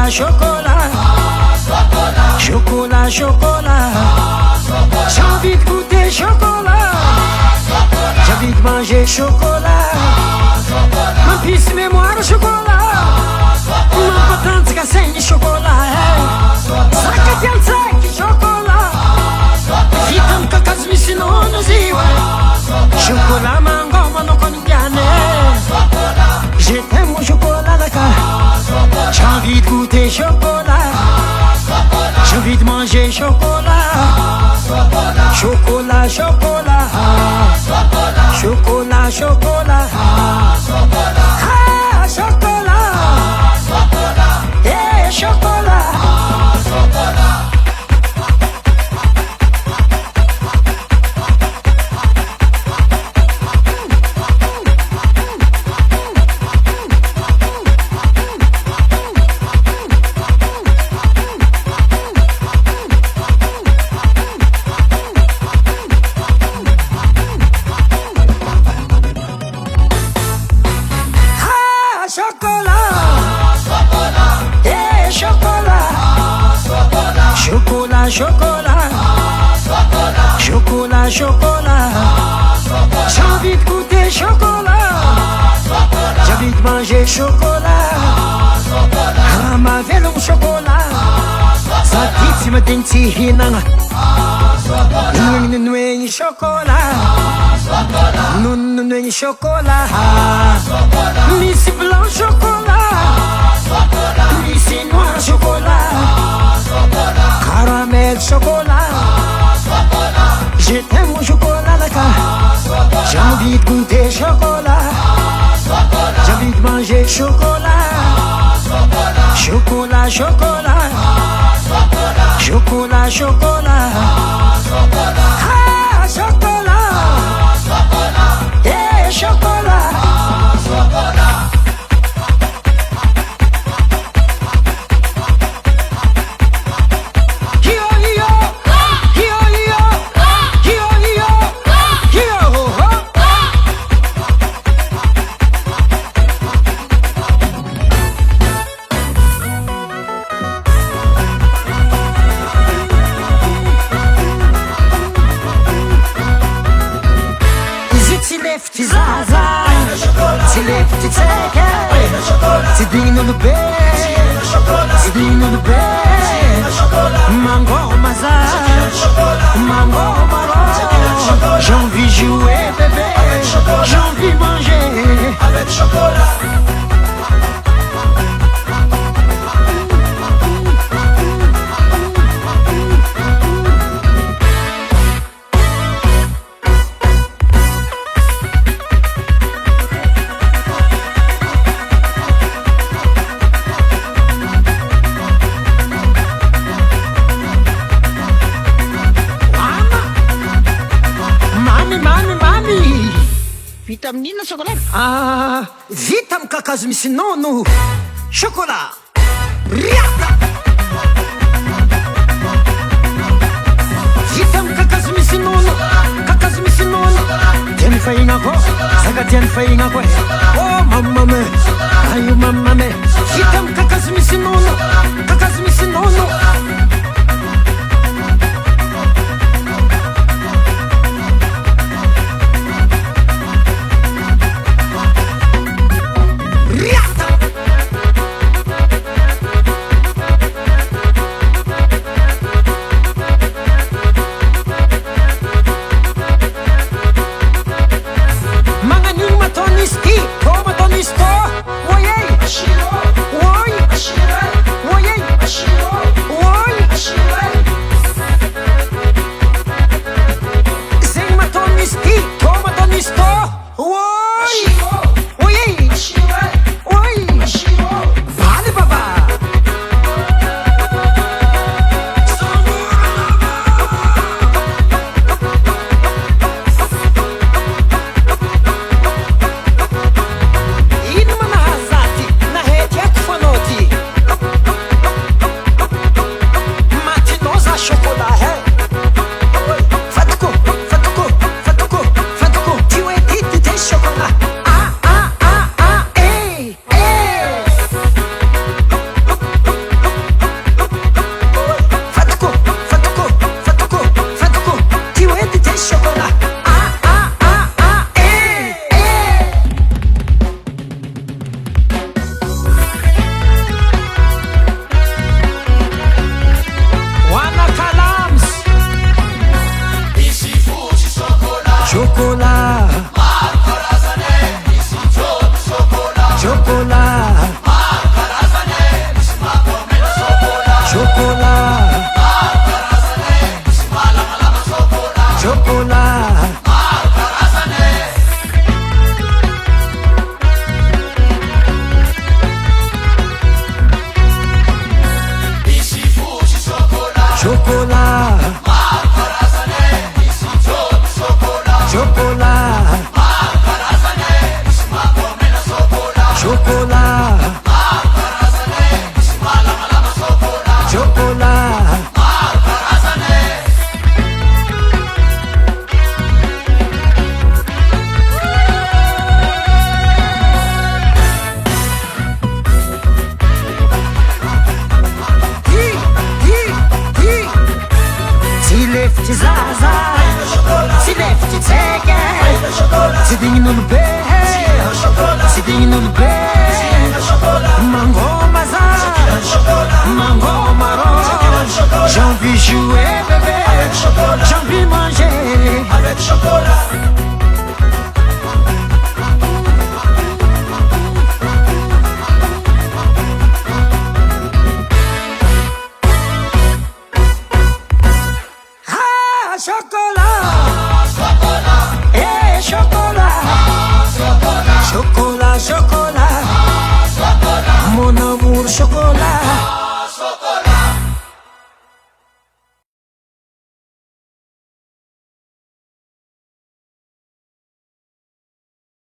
Chocolat, chocolat, chocolat, chocolat. J'ai envie de goûter chocolat. J'ai envie de manger chocolat. Ma pisse mémoire chocolat. Ma patente cassée chocolat. Sakatian sak chocolat. Vitam kakas misinono ziwa. Chocolat mango mano con piane. Je t'aime mon chocolat d'accord. J'ai envie de goûter chocolat. J'ai envie de manger chocolat. Chocolat, chocolat. Chocolat, chocolat. Ah, chocolat. Eh, chocolat. Chocolat, chocolat, chocolat. J'ai envie de goûter chocolat. J'ai envie de manger chocolat. Ramavelo chocolat. Satiti me denti hinanga. Nuengi chocolat. Nuengi chocolat. Missy blanc chocolat. Missy noir chocolat. Caramel chocolat. Je t'aime mon chocolat d'accord. J'ai envie de goûter chocolat. J'ai envie de manger chocolat. Chocolat, chocolat. Chocolat, chocolat. Ah, chocolat. Eh, chocolat. Tidinho no pé, tidinho no pé. Mango mazá, mango marron. J'ai envie jouer bébé, j'ai envie manger avec chocolat. Vita amin'inona chocolat? Vita amin'ny kakazo misy nono. Chocolat. Riata. Vita amin'ny kakazo misy nono. Kakazo misy nono. Tiany fahignako, zaga tiany fahignako. Oh mamame, ayo mamame. Vita amin'ny kakazo misy nono. Kakazo misy nono. chocolat, chocolat, chocolat, chocolat. Chocolat, chocolat, chocolat.